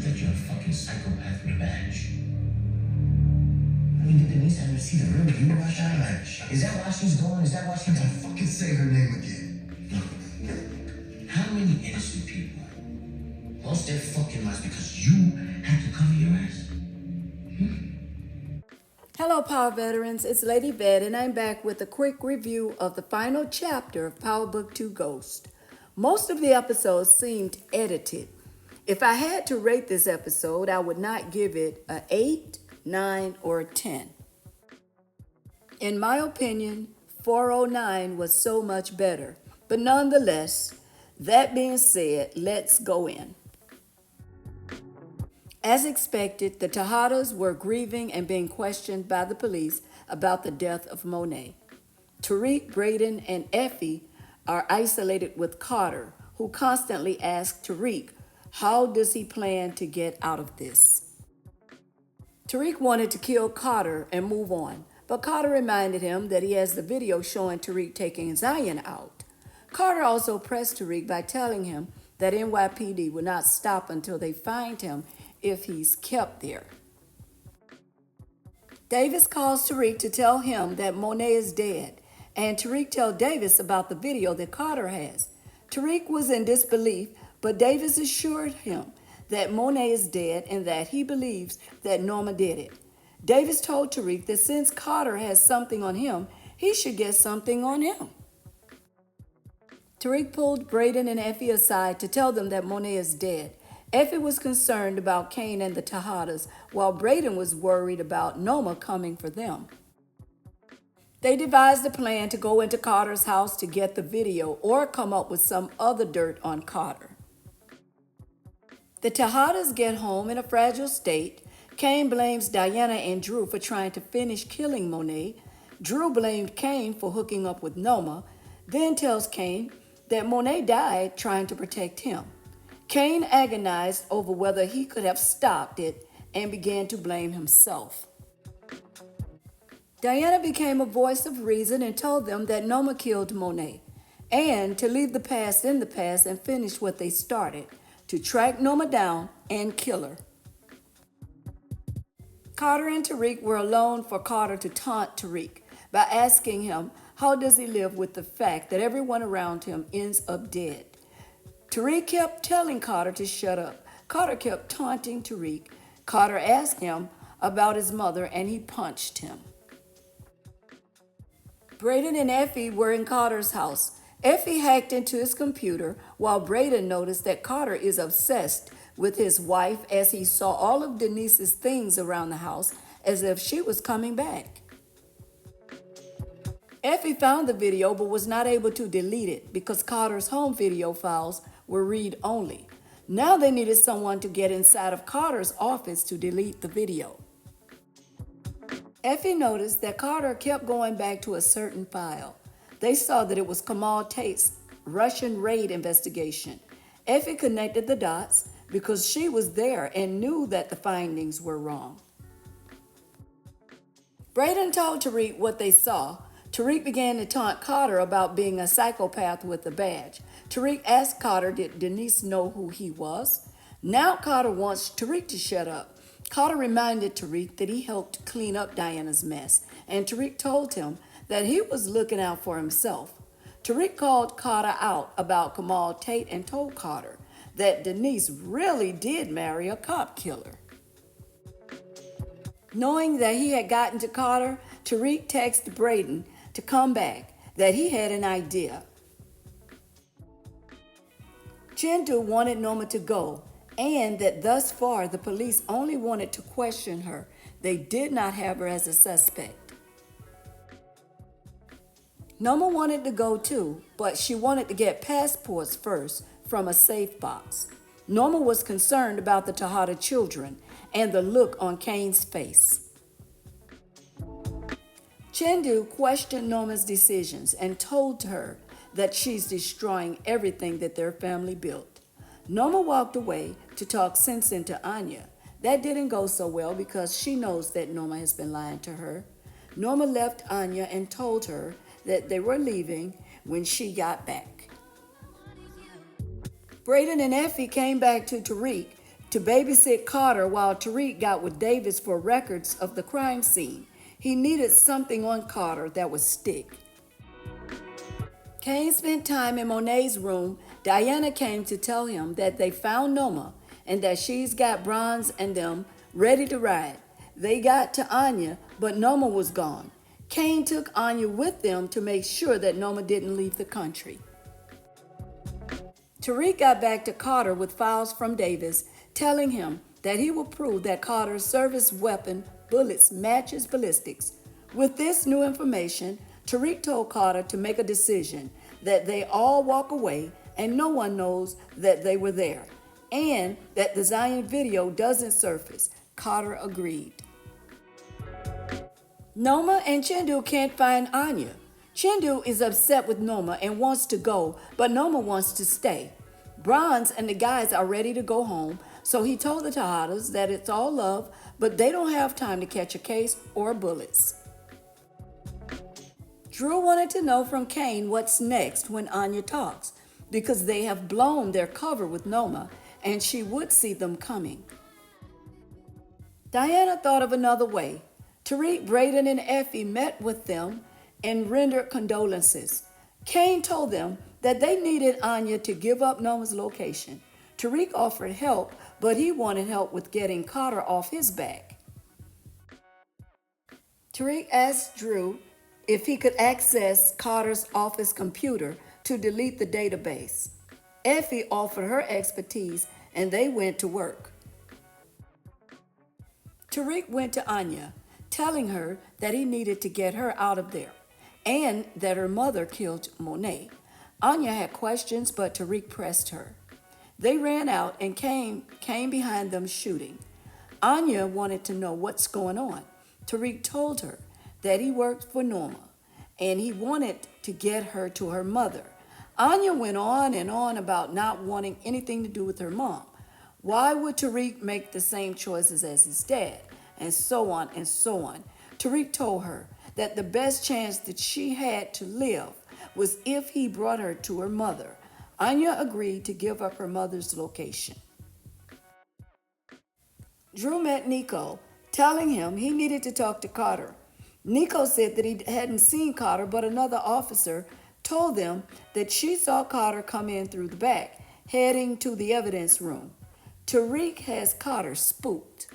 truth that you're a fucking psychopath with a badge? I mean, did Denise ever see the real you, Rashad? Like, is that why she's gone? Is that why she's... Don't fucking say her name again. Look, how many innocent people lost their fucking lives because you had to cover your ass? Hello, Power Veterans. It's Lady Vet, and I'm back with a quick review of the final chapter of Power Book 2 Ghost. Most of the episodes seemed edited. If I had to rate this episode, I would not give it an 8, 9, or a 10. In my opinion, 409 was so much better. But nonetheless, that being said, let's go in. As expected, the Tejadas were grieving and being questioned by the police about the death of Monet. Tariq, Braden, and Effie are isolated with Carter, who constantly asks Tariq, how does he plan to get out of this? Tariq wanted to kill Carter and move on, but Carter reminded him that he has the video showing Tariq taking Zion out. Carter also pressed Tariq by telling him that NYPD will not stop until they find him if he's kept there. Davis calls Tariq to tell him that Monet is dead, and Tariq tells Davis about the video that Carter has. Tariq was in disbelief, but Davis assured him that Monet is dead and that he believes that Norma did it. Davis told Tariq that since Carter has something on him, he should get something on him. Tariq pulled Braden and Effie aside to tell them that Monet is dead. Effie was concerned about Kane and the Tejadas, while Braden was worried about Norma coming for them. They devised a plan to go into Carter's house to get the video or come up with some other dirt on Carter. The Tejadas get home in a fragile state. Kane blames Diana and Drew for trying to finish killing Monet. Drew blamed Kane for hooking up with Norma, then tells Kane that Monet died trying to protect him. Kane agonized over whether he could have stopped it and began to blame himself. Diana became a voice of reason and told them that Norma killed Monet, and to leave the past in the past and finish what they started, to track Norma down and kill her. Carter and Tariq were alone for Carter to taunt Tariq by asking him how does he live with the fact that everyone around him ends up dead. Tariq kept telling Carter to shut up. Carter kept taunting Tariq. Carter asked him about his mother and he punched him. Braden and Effie were in Carter's house. Effie hacked into his computer while Braden noticed that Carter is obsessed with his wife as he saw all of Denise's things around the house as if she was coming back. Effie found the video but was not able to delete it because Carter's home video files were read-only. Now they needed someone to get inside of Carter's office to delete the video. Effie noticed that Carter kept going back to a certain file. They saw that it was Kamal Tate's Russian raid investigation. Effie connected the dots because she was there and knew that the findings were wrong. Braden told Tariq what they saw. Tariq began to taunt Carter about being a psychopath with a badge. Tariq asked Carter did Denise know who he was. Now Carter wants Tariq to shut up. Carter reminded Tariq that he helped clean up Diana's mess, and Tariq told him that he was looking out for himself. Tariq called Carter out about Kamal Tate and told Carter that Denise really did marry a cop killer. Knowing that he had gotten to Carter, Tariq texted Braden to come back, that he had an idea. Chindu wanted Norma to go, and that thus far the police only wanted to question her. They did not have her as a suspect. Norma wanted to go too, but she wanted to get passports first from a safe box. Norma was concerned about the Tejada children and the look on Kane's face. Chindu questioned Norma's decisions and told her that she's destroying everything that their family built. Norma walked away to talk sense into Anya. That didn't go so well because she knows that Norma has been lying to her. Norma left Anya and told her that they were leaving when she got back. Braden and Effie came back to Tariq to babysit Carter while Tariq got with Davis for records of the crime scene. He needed something on Carter that would stick. Kane spent time in Monet's room. Diana came to tell him that they found Noma and that she's got Bronze and them ready to ride. They got to Anya, but Noma was gone. Kane took Anya with them to make sure that Noma didn't leave the country. Tariq got back to Carter with files from Davis, telling him that he will prove that Carter's service weapon bullets matches ballistics. With this new information, Tariq told Carter to make a decision that they all walk away and no one knows that they were there, and that the Zion video doesn't surface. Carter agreed. Noma and Chindu can't find Anya. Chindu is upset with Noma and wants to go, but Noma wants to stay. Bronze and the guys are ready to go home, so he told the Tejadas that it's all love, but they don't have time to catch a case or bullets. Drew wanted to know from Kane what's next when Anya talks, because they have blown their cover with Noma, and she would see them coming. Diana thought of another way. Tariq, Braden, and Effie met with them and rendered condolences. Kane told them that they needed Anya to give up Noma's location. Tariq offered help, but he wanted help with getting Carter off his back. Tariq asked Drew if he could access Carter's office computer to delete the database. Effie offered her expertise, and they went to work. Tariq went to Anya, telling her that he needed to get her out of there, and that her mother killed Monet. Anya had questions, but Tariq pressed her. They ran out and came behind them shooting. Anya wanted to know what's going on. Tariq told her that he worked for Noma, and he wanted to get her to her mother. Anya went on and on about not wanting anything to do with her mom. Why would Tariq make the same choices as his dad? And so on and so on. Tariq told her that the best chance that she had to live was if he brought her to her mother. Anya agreed to give up her mother's location. Drew met Nico, telling him he needed to talk to Carter. Nico said that he hadn't seen Carter, but another officer told them that she saw Carter come in through the back, heading to the evidence room. Tariq has Carter spooked.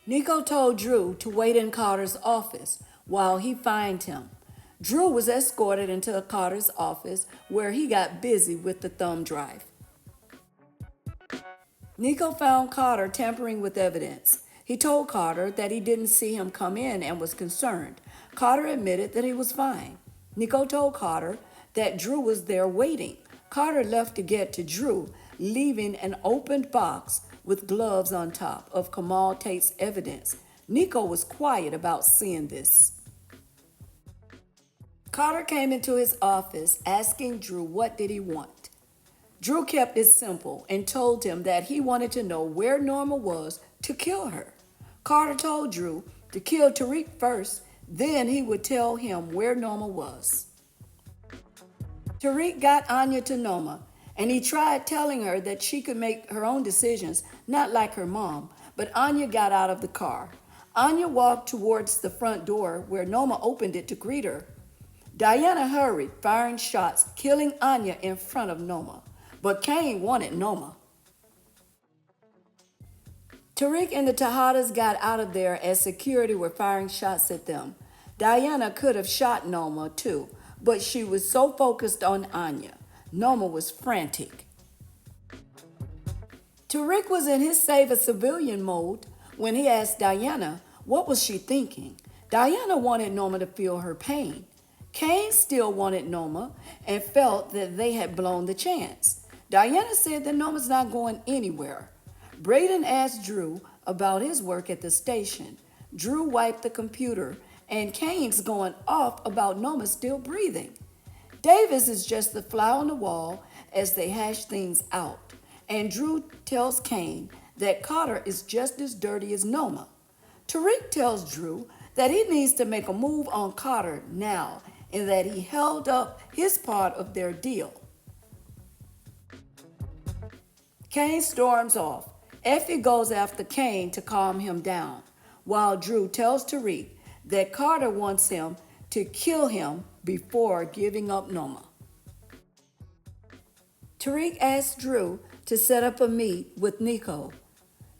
Nico told Drew to wait in Carter's office while he found him. Drew was escorted into Carter's office, where he got busy with the thumb drive. Nico found Carter tampering with evidence. He told Carter that he didn't see him come in and was concerned. Carter admitted that he was fine. Nico told Carter that Drew was there waiting. Carter left to get to Drew, leaving an opened box with gloves on top of Kamal Tate's evidence. Nico was quiet about seeing this. Carter came into his office asking Drew what did he want. Drew kept it simple and told him that he wanted to know where Norma was to kill her. Carter told Drew to kill Tariq first, then he would tell him where Norma was. Tariq got Anya to Norma, and he tried telling her that she could make her own decisions, not like her mom, but Anya got out of the car. Anya walked towards the front door where Norma opened it to greet her. Diana hurried, firing shots, killing Anya in front of Norma, but Kane wanted Norma. Tariq and the Tejadas got out of there as security were firing shots at them. Diana could have shot Norma too, but she was so focused on Anya. Norma was frantic. Tariq was in his save a civilian mode when he asked Diana what was she thinking. Diana wanted Norma to feel her pain. Kane still wanted Norma and felt that they had blown the chance. Diana said that Norma's not going anywhere. Braden asked Drew about his work at the station. Drew wiped the computer, and Kane's going off about Norma still breathing. Davis is just the fly on the wall as they hash things out, and Drew tells Kane that Carter is just as dirty as Norma. Tariq tells Drew that he needs to make a move on Carter now and that he held up his part of their deal. Kane storms off. Effie goes after Kane to calm him down, while Drew tells Tariq that Carter wants him to kill him before giving up Noma. Tariq asks Drew to set up a meet with Nico.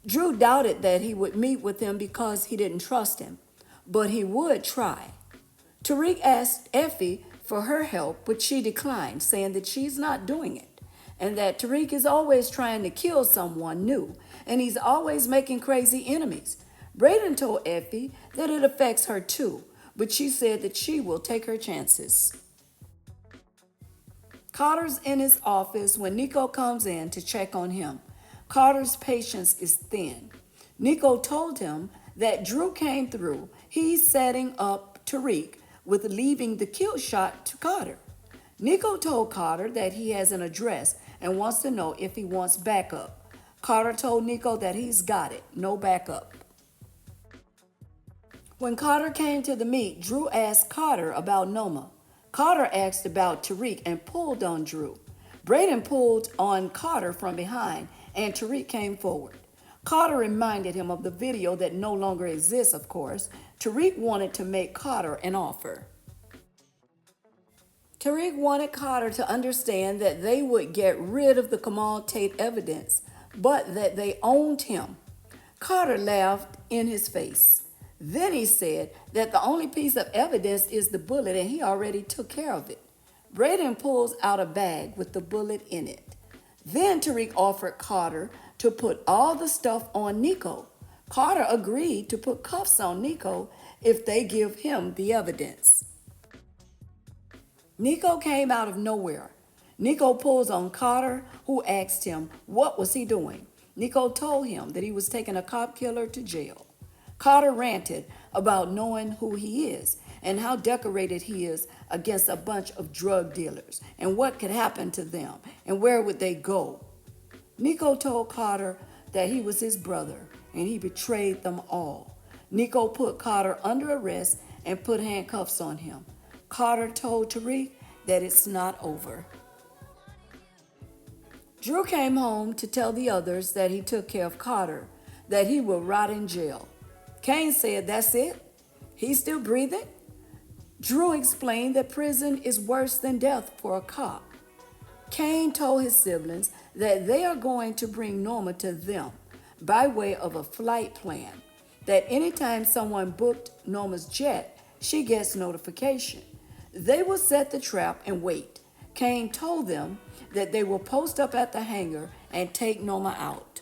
Drew doubted that he would meet with him because he didn't trust him, but he would try. Tariq asked Effie for her help, but she declined, saying that she's not doing it, and that Tariq is always trying to kill someone new, and he's always making crazy enemies. Braden told Effie that it affects her too, but she said that she will take her chances. Carter's in his office when Nico comes in to check on him. Carter's patience is thin. Nico told him that Drew came through. He's setting up Tariq with leaving the kill shot to Carter. Nico told Carter that he has an address and wants to know if he wants backup. Carter told Nico that he's got it, no backup. When Carter came to the meet, Drew asked Carter about Noma. Carter asked about Tariq and pulled on Drew. Braden pulled on Carter from behind, and Tariq came forward. Carter reminded him of the video that no longer exists, of course. Tariq wanted to make Carter an offer. Tariq wanted Carter to understand that they would get rid of the Kamal Tate evidence, but that they owned him. Carter laughed in his face. Then he said that the only piece of evidence is the bullet, and he already took care of it. Braden pulls out a bag with the bullet in it. Then Tariq offered Carter to put all the stuff on Nico. Carter agreed to put cuffs on Nico if they give him the evidence. Nico came out of nowhere. Nico pulls on Carter, who asked him what was he doing. Nico told him that he was taking a cop killer to jail. Carter ranted about knowing who he is and how decorated he is against a bunch of drug dealers and what could happen to them and where would they go. Nico told Carter that he was his brother and he betrayed them all. Nico put Carter under arrest and put handcuffs on him. Carter told Tariq that it's not over. Drew came home to tell the others that he took care of Carter, that he will rot in jail. Kane said, "That's it? He's still breathing?" Drew explained that prison is worse than death for a cop. Kane told his siblings that they are going to bring Noma to them by way of a flight plan, that anytime someone booked Noma's jet, she gets notification. They will set the trap and wait. Kane told them that they will post up at the hangar and take Noma out.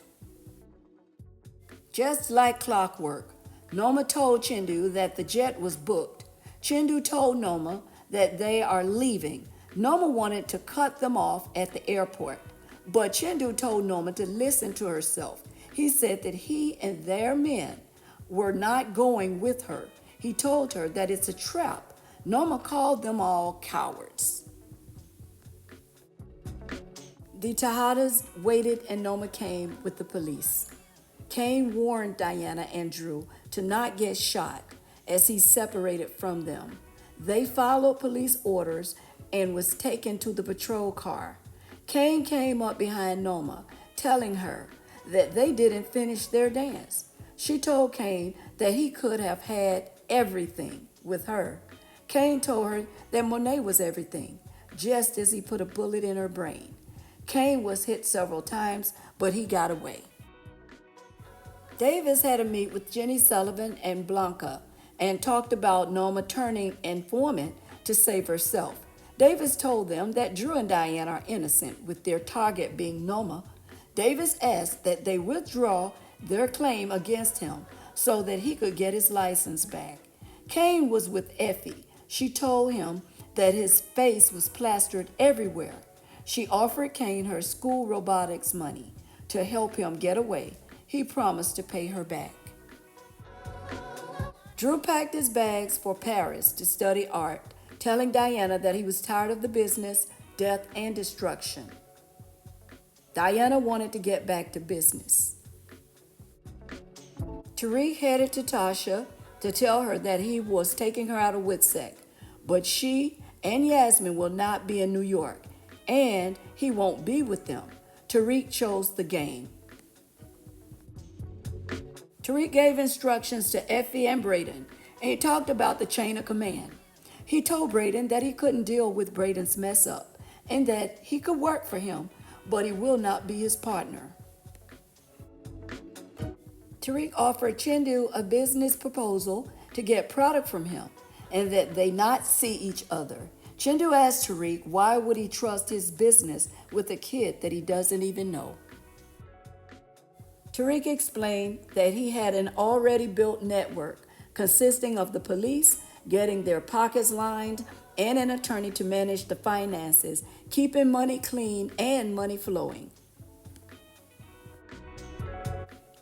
Just like clockwork, Noma told Chindu that the jet was booked. Chindu told Noma that they are leaving. Noma wanted to cut them off at the airport, but Chindu told Noma to listen to herself. He said that he and their men were not going with her. He told her that it's a trap. Noma called them all cowards. The Tejadas waited and Noma came with the police. Kane warned Diana and Drew to not get shot as he separated from them. They followed police orders and was taken to the patrol car. Kane came up behind Noma, telling her that they didn't finish their dance. She told Kane that he could have had everything with her. Kane told her that Monet was everything, just as he put a bullet in her brain. Kane was hit several times, but he got away. Davis had a meet with Jenny Sullivan and Blanca and talked about Noma turning informant to save herself. Davis told them that Drew and Diane are innocent, with their target being Noma. Davis asked that they withdraw their claim against him so that he could get his license back. Kane was with Effie. She told him that his face was plastered everywhere. She offered Kane her school robotics money to help him get away. He promised to pay her back. Drew packed his bags for Paris to study art, telling Diana that he was tired of the business, death, and destruction. Diana wanted to get back to business. Tariq headed to Tasha to tell her that he was taking her out of WITSEC, but she and Yasmin will not be in New York, and he won't be with them. Tariq chose the game. Tariq gave instructions to Effie and Braden, and he talked about the chain of command. He told Braden that he couldn't deal with Braden's mess up and that he could work for him, but he will not be his partner. Tariq offered Chindu a business proposal to get product from him and that they not see each other. Chindu asked Tariq why would he trust his business with a kid that he doesn't even know. Tariq explained that he had an already built network consisting of the police getting their pockets lined and an attorney to manage the finances, keeping money clean and money flowing.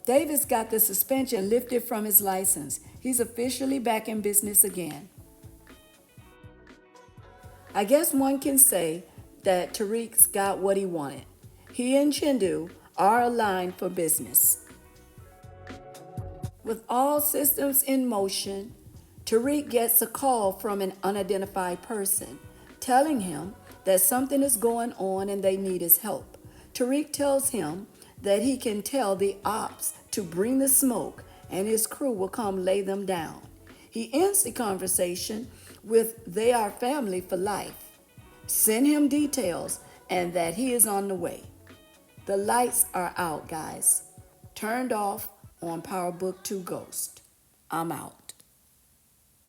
Davis got the suspension lifted from his license. He's officially back in business again. I guess one can say that Tariq's got what he wanted. He and Chindu are aligned for business. With all systems in motion, Tariq gets a call from an unidentified person telling him that something is going on and they need his help. Tariq tells him that he can tell the ops to bring the smoke and his crew will come lay them down. He ends the conversation with they are family for life. Send him details and that he is on the way. The lights are out, guys. Turned off on PowerBook 2 Ghost. I'm out.